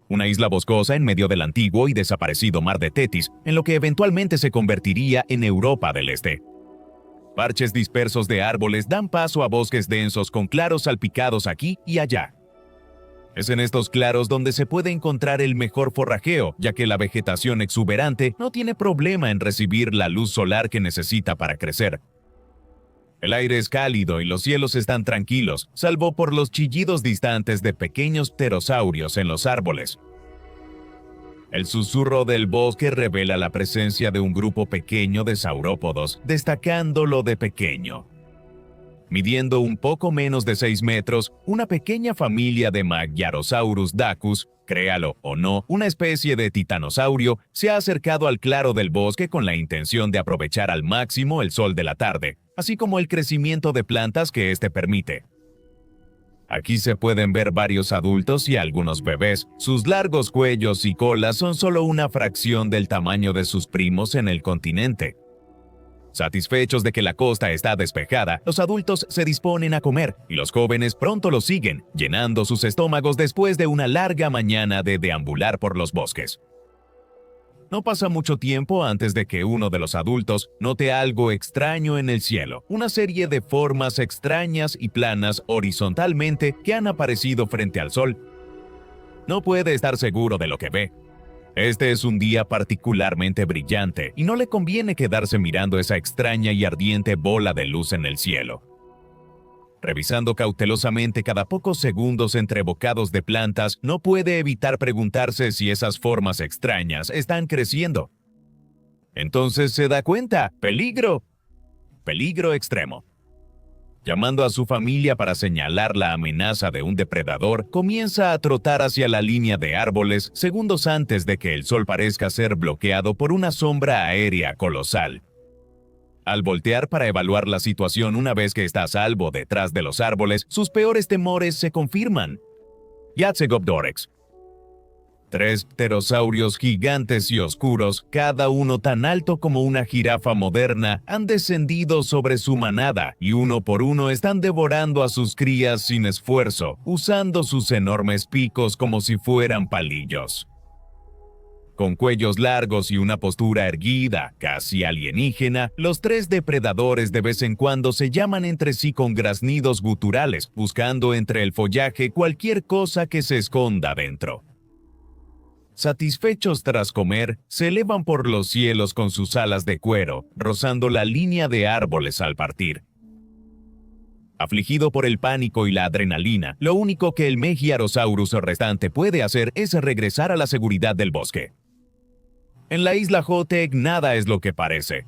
una isla boscosa en medio del antiguo y desaparecido mar de Tetis, en lo que eventualmente se convertiría en Europa del Este. Parches dispersos de árboles dan paso a bosques densos con claros salpicados aquí y allá. Es en estos claros donde se puede encontrar el mejor forrajeo, ya que la vegetación exuberante no tiene problema en recibir la luz solar que necesita para crecer. El aire es cálido y los cielos están tranquilos, salvo por los chillidos distantes de pequeños pterosaurios en los árboles. El susurro del bosque revela la presencia de un grupo pequeño de saurópodos, destacando lo de pequeño. Midiendo un poco menos de 6 metros, una pequeña familia de Magyarosaurus dacus, créalo o no, una especie de titanosaurio, se ha acercado al claro del bosque con la intención de aprovechar al máximo el sol de la tarde, así como el crecimiento de plantas que éste permite. Aquí se pueden ver varios adultos y algunos bebés. Sus largos cuellos y colas son solo una fracción del tamaño de sus primos en el continente. Satisfechos de que la costa está despejada, los adultos se disponen a comer y los jóvenes pronto los siguen, llenando sus estómagos después de una larga mañana de deambular por los bosques. No pasa mucho tiempo antes de que uno de los adultos note algo extraño en el cielo, una serie de formas extrañas y planas horizontalmente que han aparecido frente al sol. No puede estar seguro de lo que ve. Este es un día particularmente brillante y no le conviene quedarse mirando esa extraña y ardiente bola de luz en el cielo. Revisando cautelosamente cada pocos segundos entre bocados de plantas, no puede evitar preguntarse si esas formas extrañas están creciendo. Entonces se da cuenta, ¡peligro! Peligro extremo. Llamando a su familia para señalar la amenaza de un depredador, comienza a trotar hacia la línea de árboles segundos antes de que el sol parezca ser bloqueado por una sombra aérea colosal. Al voltear para evaluar la situación una vez que está a salvo detrás de los árboles, sus peores temores se confirman. Yatzegopdorex. 3 pterosaurios gigantes y oscuros, cada uno tan alto como una jirafa moderna, han descendido sobre su manada y uno por uno están devorando a sus crías sin esfuerzo, usando sus enormes picos como si fueran palillos. Con cuellos largos y una postura erguida, casi alienígena, los 3 depredadores de vez en cuando se llaman entre sí con graznidos guturales, buscando entre el follaje cualquier cosa que se esconda dentro. Satisfechos tras comer, se elevan por los cielos con sus alas de cuero, rozando la línea de árboles al partir. Afligido por el pánico y la adrenalina, lo único que el Magyarosaurus restante puede hacer es regresar a la seguridad del bosque. En la isla Hoteg nada es lo que parece.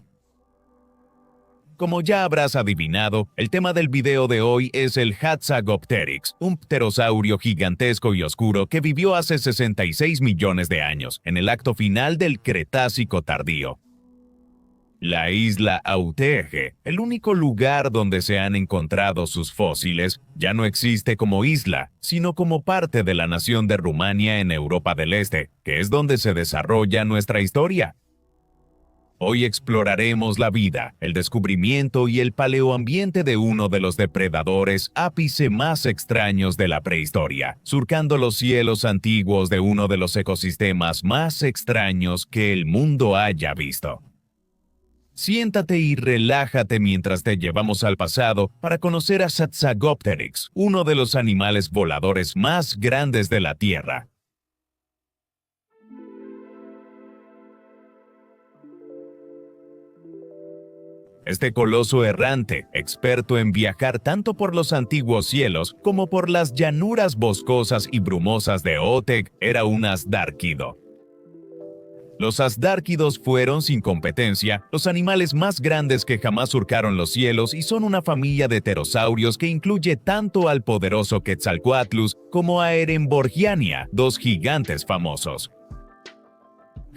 Como ya habrás adivinado, el tema del video de hoy es el Hatzagopteryx, un pterosaurio gigantesco y oscuro que vivió hace 66 millones de años, en el acto final del Cretácico tardío. La isla Autege, el único lugar donde se han encontrado sus fósiles, ya no existe como isla, sino como parte de la nación de Rumania en Europa del Este, que es donde se desarrolla nuestra historia. Hoy exploraremos la vida, el descubrimiento y el paleoambiente de uno de los depredadores ápice más extraños de la prehistoria, surcando los cielos antiguos de uno de los ecosistemas más extraños que el mundo haya visto. Siéntate y relájate mientras te llevamos al pasado para conocer a Hatzagopteryx, uno de los animales voladores más grandes de la Tierra. Este coloso errante, experto en viajar tanto por los antiguos cielos como por las llanuras boscosas y brumosas de Hoteg, era un asdárquido. Los asdárquidos fueron, sin competencia, los animales más grandes que jamás surcaron los cielos y son una familia de pterosaurios que incluye tanto al poderoso Quetzalcoatlus como a Eremborgiania, 2 gigantes famosos.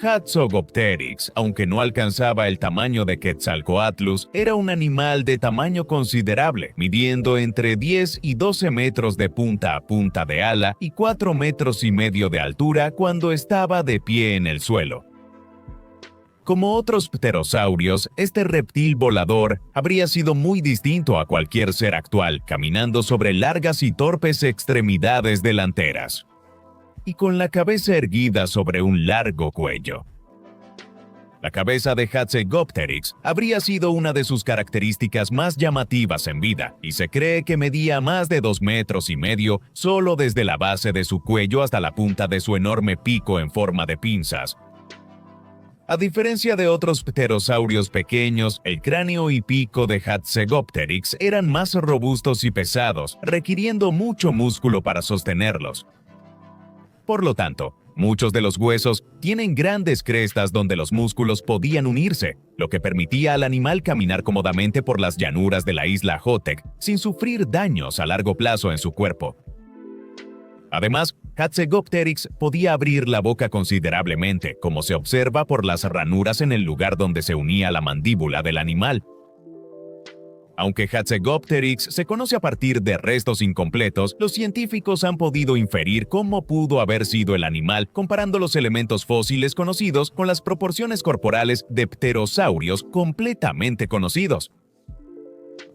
Hatzagopteryx, aunque no alcanzaba el tamaño de Quetzalcoatlus, era un animal de tamaño considerable, midiendo entre 10 y 12 metros de punta a punta de ala y 4 metros y medio de altura cuando estaba de pie en el suelo. Como otros pterosaurios, este reptil volador habría sido muy distinto a cualquier ser actual, caminando sobre largas y torpes extremidades delanteras. y con la cabeza erguida sobre un largo cuello. La cabeza de Hatzegopteryx habría sido una de sus características más llamativas en vida, y se cree que medía más de 2,5 metros solo desde la base de su cuello hasta la punta de su enorme pico en forma de pinzas. A diferencia de otros pterosaurios pequeños, el cráneo y pico de Hatzegopteryx eran más robustos y pesados, requiriendo mucho músculo para sostenerlos. Por lo tanto, muchos de los huesos tienen grandes crestas donde los músculos podían unirse, lo que permitía al animal caminar cómodamente por las llanuras de la isla Hoteg sin sufrir daños a largo plazo en su cuerpo. Además, Hatzegopteryx podía abrir la boca considerablemente, como se observa por las ranuras en el lugar donde se unía la mandíbula del animal. Aunque Hatzegopteryx se conoce a partir de restos incompletos, los científicos han podido inferir cómo pudo haber sido el animal comparando los elementos fósiles conocidos con las proporciones corporales de pterosaurios completamente conocidos.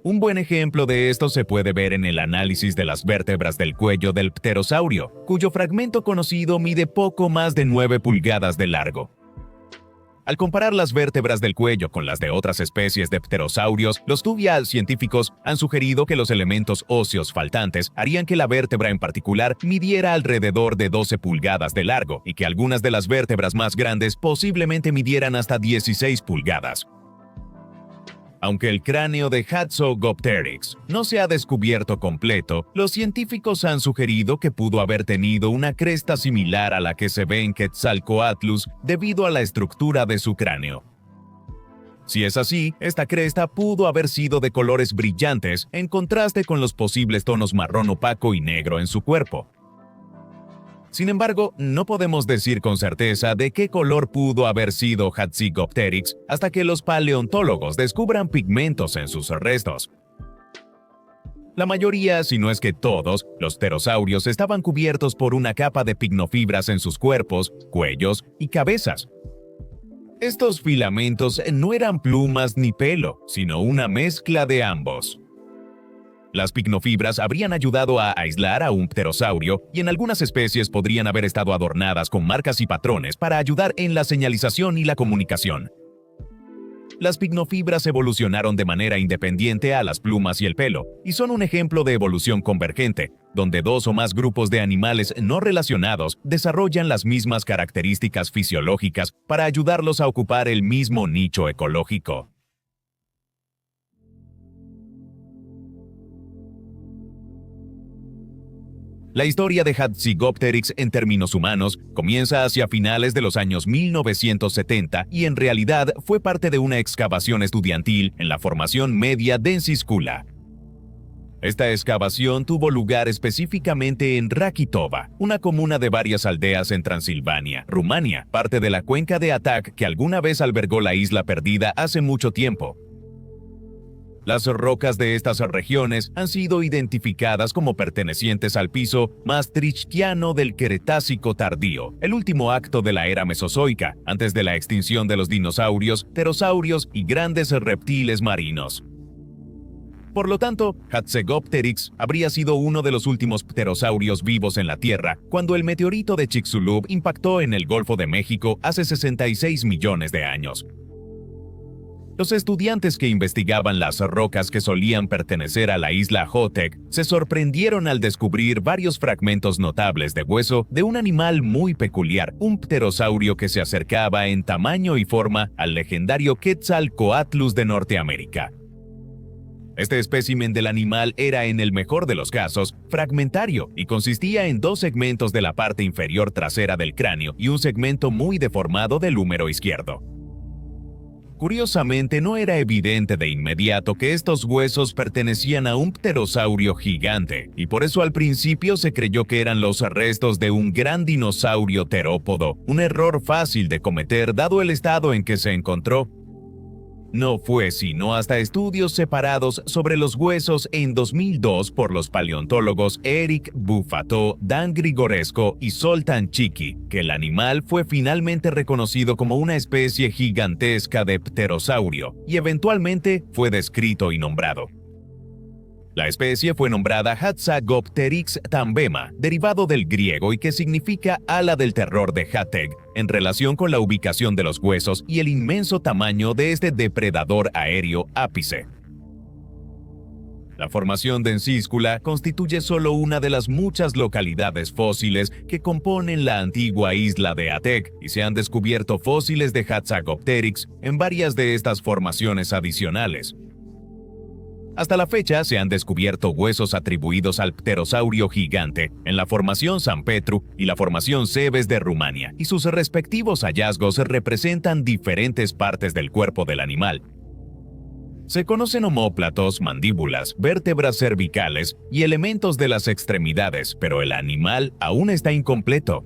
Un buen ejemplo de esto se puede ver en el análisis de las vértebras del cuello del pterosaurio, cuyo fragmento conocido mide poco más de 9 pulgadas de largo. Al comparar las vértebras del cuello con las de otras especies de pterosaurios, los tubial científicos han sugerido que los elementos óseos faltantes harían que la vértebra en particular midiera alrededor de 12 pulgadas de largo y que algunas de las vértebras más grandes posiblemente midieran hasta 16 pulgadas. Aunque el cráneo de Hatzegopteryx no se ha descubierto completo, los científicos han sugerido que pudo haber tenido una cresta similar a la que se ve en Quetzalcoatlus debido a la estructura de su cráneo. Si es así, esta cresta pudo haber sido de colores brillantes en contraste con los posibles tonos marrón opaco y negro en su cuerpo. Sin embargo, no podemos decir con certeza de qué color pudo haber sido Hatzegopteryx hasta que los paleontólogos descubran pigmentos en sus restos. La mayoría, si no es que todos, los pterosaurios estaban cubiertos por una capa de pignofibras en sus cuerpos, cuellos y cabezas. Estos filamentos no eran plumas ni pelo, sino una mezcla de ambos. Las pignofibras habrían ayudado a aislar a un pterosaurio y en algunas especies podrían haber estado adornadas con marcas y patrones para ayudar en la señalización y la comunicación. Las pignofibras evolucionaron de manera independiente a las plumas y el pelo, y son un ejemplo de evolución convergente, donde dos o más grupos de animales no relacionados desarrollan las mismas características fisiológicas para ayudarlos a ocupar el mismo nicho ecológico. La historia de Hatzegopteryx en términos humanos comienza hacia finales de los años 1970 y en realidad fue parte de una excavación estudiantil en la formación media Densiscula. Esta excavación tuvo lugar específicamente en Rakitova, una comuna de varias aldeas en Transilvania, Rumania, parte de la cuenca de Atak que alguna vez albergó la isla perdida hace mucho tiempo. Las rocas de estas regiones han sido identificadas como pertenecientes al piso maastrichtiano del Cretácico tardío, el último acto de la era mesozoica, antes de la extinción de los dinosaurios, pterosaurios y grandes reptiles marinos. Por lo tanto, Hatzegopteryx habría sido uno de los últimos pterosaurios vivos en la Tierra cuando el meteorito de Chicxulub impactó en el Golfo de México hace 66 millones de años. Los estudiantes que investigaban las rocas que solían pertenecer a la isla Hoteg se sorprendieron al descubrir varios fragmentos notables de hueso de un animal muy peculiar, un pterosaurio que se acercaba en tamaño y forma al legendario Quetzalcoatlus de Norteamérica. Este espécimen del animal era, en el mejor de los casos, fragmentario y consistía en 2 segmentos de la parte inferior trasera del cráneo y un segmento muy deformado del húmero izquierdo. Curiosamente, no era evidente de inmediato que estos huesos pertenecían a un pterosaurio gigante, y por eso al principio se creyó que eran los restos de un gran dinosaurio terópodo, un error fácil de cometer dado el estado en que se encontró. No fue sino hasta estudios separados sobre los huesos en 2002 por los paleontólogos Eric Buffetot, Dan Grigoresco y Zoltán Chiki que el animal fue finalmente reconocido como una especie gigantesca de pterosaurio y eventualmente fue descrito y nombrado. La especie fue nombrada Hatzagopteryx tambema, derivado del griego y que significa ala del terror de Hatheg, en relación con la ubicación de los huesos y el inmenso tamaño de este depredador aéreo ápice. La formación densíscula constituye solo una de las muchas localidades fósiles que componen la antigua isla de Hatheg, y se han descubierto fósiles de Hatzagopteryx en varias de estas formaciones adicionales. Hasta la fecha se han descubierto huesos atribuidos al pterosaurio gigante en la formación San Petru y la formación Cebes de Rumania, y sus respectivos hallazgos representan diferentes partes del cuerpo del animal. Se conocen omóplatos, mandíbulas, vértebras cervicales y elementos de las extremidades, pero el animal aún está incompleto.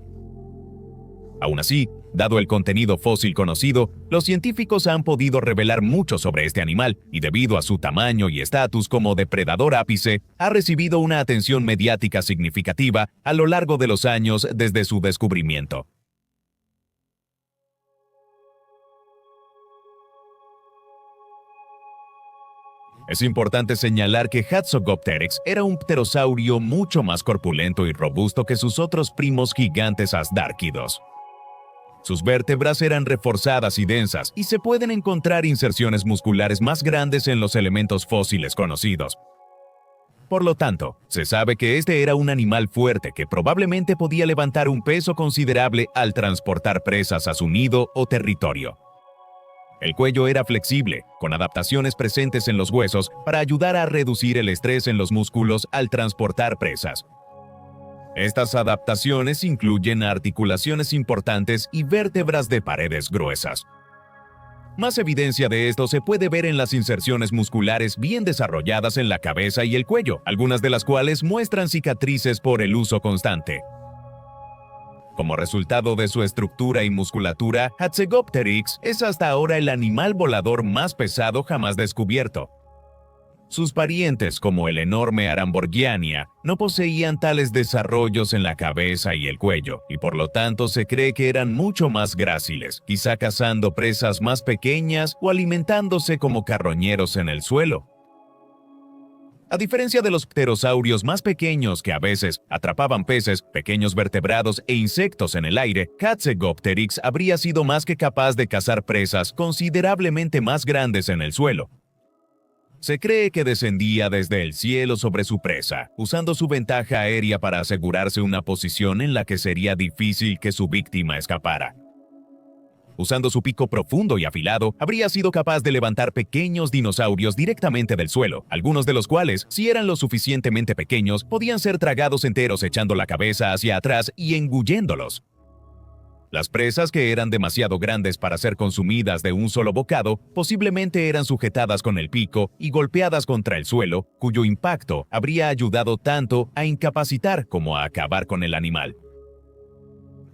Aún así, dado el contenido fósil conocido, los científicos han podido revelar mucho sobre este animal y debido a su tamaño y estatus como depredador ápice, ha recibido una atención mediática significativa a lo largo de los años desde su descubrimiento. Es importante señalar que Hatzagopteryx era un pterosaurio mucho más corpulento y robusto que sus otros primos gigantes asdárquidos. Sus vértebras eran reforzadas y densas, y se pueden encontrar inserciones musculares más grandes en los elementos fósiles conocidos. Por lo tanto, se sabe que este era un animal fuerte que probablemente podía levantar un peso considerable al transportar presas a su nido o territorio. El cuello era flexible, con adaptaciones presentes en los huesos para ayudar a reducir el estrés en los músculos al transportar presas. Estas adaptaciones incluyen articulaciones importantes y vértebras de paredes gruesas. Más evidencia de esto se puede ver en las inserciones musculares bien desarrolladas en la cabeza y el cuello, algunas de las cuales muestran cicatrices por el uso constante. Como resultado de su estructura y musculatura, Hatzagopteryx es hasta ahora el animal volador más pesado jamás descubierto. Sus parientes, como el enorme Aramborgiania, no poseían tales desarrollos en la cabeza y el cuello, y por lo tanto se cree que eran mucho más gráciles, quizá cazando presas más pequeñas o alimentándose como carroñeros en el suelo. A diferencia de los pterosaurios más pequeños que a veces atrapaban peces, pequeños vertebrados e insectos en el aire, Hatzagopteryx habría sido más que capaz de cazar presas considerablemente más grandes en el suelo. Se cree que descendía desde el cielo sobre su presa, usando su ventaja aérea para asegurarse una posición en la que sería difícil que su víctima escapara. Usando su pico profundo y afilado, habría sido capaz de levantar pequeños dinosaurios directamente del suelo, algunos de los cuales, si eran lo suficientemente pequeños, podían ser tragados enteros echando la cabeza hacia atrás y engulléndolos. Las presas, que eran demasiado grandes para ser consumidas de un solo bocado, posiblemente eran sujetadas con el pico y golpeadas contra el suelo, cuyo impacto habría ayudado tanto a incapacitar como a acabar con el animal.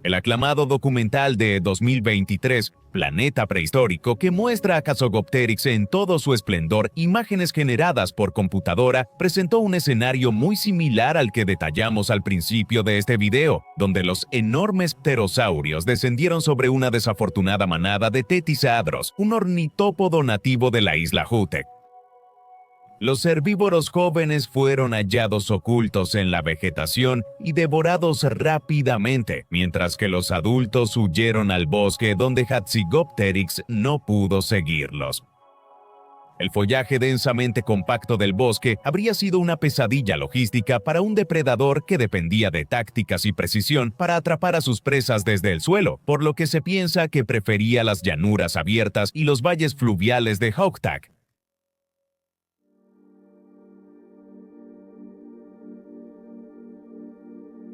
El aclamado documental de 2023, Planeta Prehistórico, que muestra a Hatzagopteryx en todo su esplendor, imágenes generadas por computadora, presentó un escenario muy similar al que detallamos al principio de este video, donde los enormes pterosaurios descendieron sobre una desafortunada manada de Tetisaedros, un ornitópodo nativo de la isla Hatheg. Los herbívoros jóvenes fueron hallados ocultos en la vegetación y devorados rápidamente, mientras que los adultos huyeron al bosque donde Hatzagopteryx no pudo seguirlos. El follaje densamente compacto del bosque habría sido una pesadilla logística para un depredador que dependía de tácticas y precisión para atrapar a sus presas desde el suelo, por lo que se piensa que prefería las llanuras abiertas y los valles fluviales de Haugtag.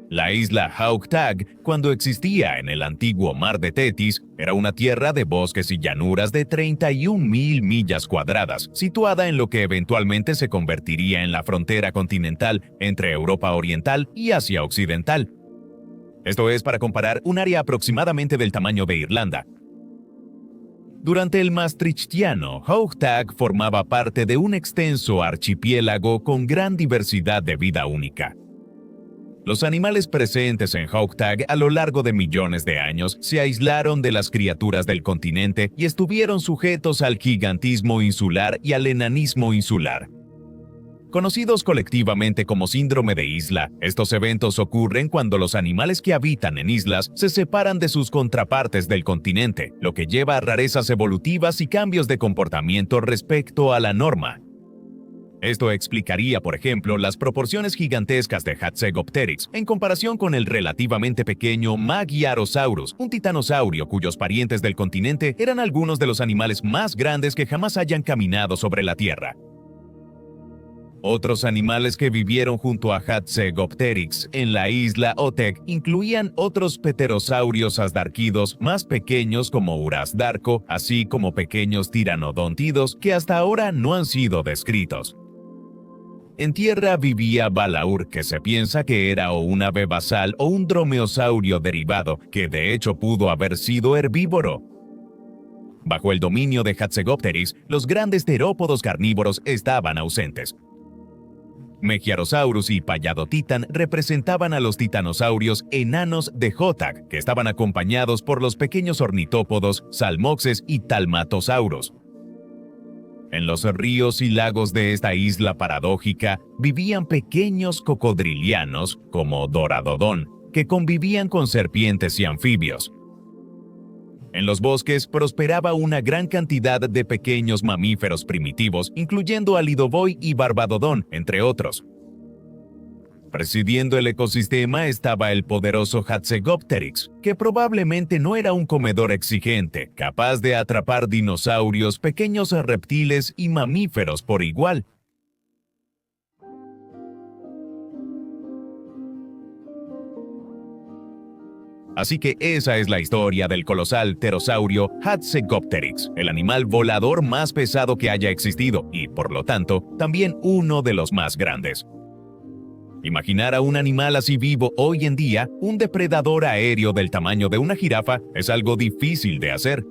La isla Haugtag, cuando existía en el antiguo mar de Tetis, era una tierra de bosques y llanuras de 31.000 millas cuadradas, situada en lo que eventualmente se convertiría en la frontera continental entre Europa Oriental y Asia Occidental. Esto es, para comparar, un área aproximadamente del tamaño de Irlanda. Durante el Maastrichtiano, Haugtag formaba parte de un extenso archipiélago con gran diversidad de vida única. Los animales presentes en Haugtag a lo largo de millones de años se aislaron de las criaturas del continente y estuvieron sujetos al gigantismo insular y al enanismo insular. Conocidos colectivamente como síndrome de isla, estos eventos ocurren cuando los animales que habitan en islas se separan de sus contrapartes del continente, lo que lleva a rarezas evolutivas y cambios de comportamiento respecto a la norma. Esto explicaría, por ejemplo, las proporciones gigantescas de Hatzegopteryx en comparación con el relativamente pequeño Magyarosaurus, un titanosaurio cuyos parientes del continente eran algunos de los animales más grandes que jamás hayan caminado sobre la Tierra. Otros animales que vivieron junto a Hatzegopteryx en la isla Oteg incluían otros pterosaurios asdarquidos más pequeños como Urasdarco, así como pequeños tiranodontidos que hasta ahora no han sido descritos. En tierra vivía Balaur, que se piensa que era o un ave basal o un dromeosaurio derivado, que de hecho pudo haber sido herbívoro. Bajo el dominio de Hatzegopteryx, los grandes terópodos carnívoros estaban ausentes. Megiarosaurus y Palladotitan representaban a los titanosaurios enanos de Hotag, que estaban acompañados por los pequeños ornitópodos, salmoxes y talmatosaurus. En los ríos y lagos de esta isla paradójica vivían pequeños cocodrilianos, como Doradodon, que convivían con serpientes y anfibios. En los bosques prosperaba una gran cantidad de pequeños mamíferos primitivos, incluyendo a Lidoboy y Barbadodon, entre otros. Presidiendo el ecosistema estaba el poderoso Hatzegopteryx, que probablemente no era un comedor exigente, capaz de atrapar dinosaurios, pequeños reptiles y mamíferos por igual. Así que esa es la historia del colosal pterosaurio Hatzegopteryx, el animal volador más pesado que haya existido y, por lo tanto, también uno de los más grandes. Imaginar a un animal así vivo hoy en día, un depredador aéreo del tamaño de una jirafa, es algo difícil de hacer.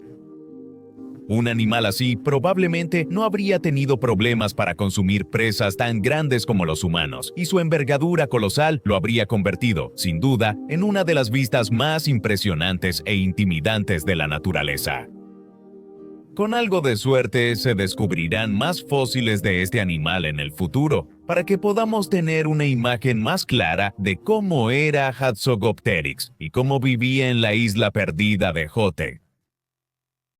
Un animal así probablemente no habría tenido problemas para consumir presas tan grandes como los humanos, y su envergadura colosal lo habría convertido, sin duda, en una de las vistas más impresionantes e intimidantes de la naturaleza. Con algo de suerte se descubrirán más fósiles de este animal en el futuro, para que podamos tener una imagen más clara de cómo era Hatzegopteryx y cómo vivía en la isla perdida de Hoteg.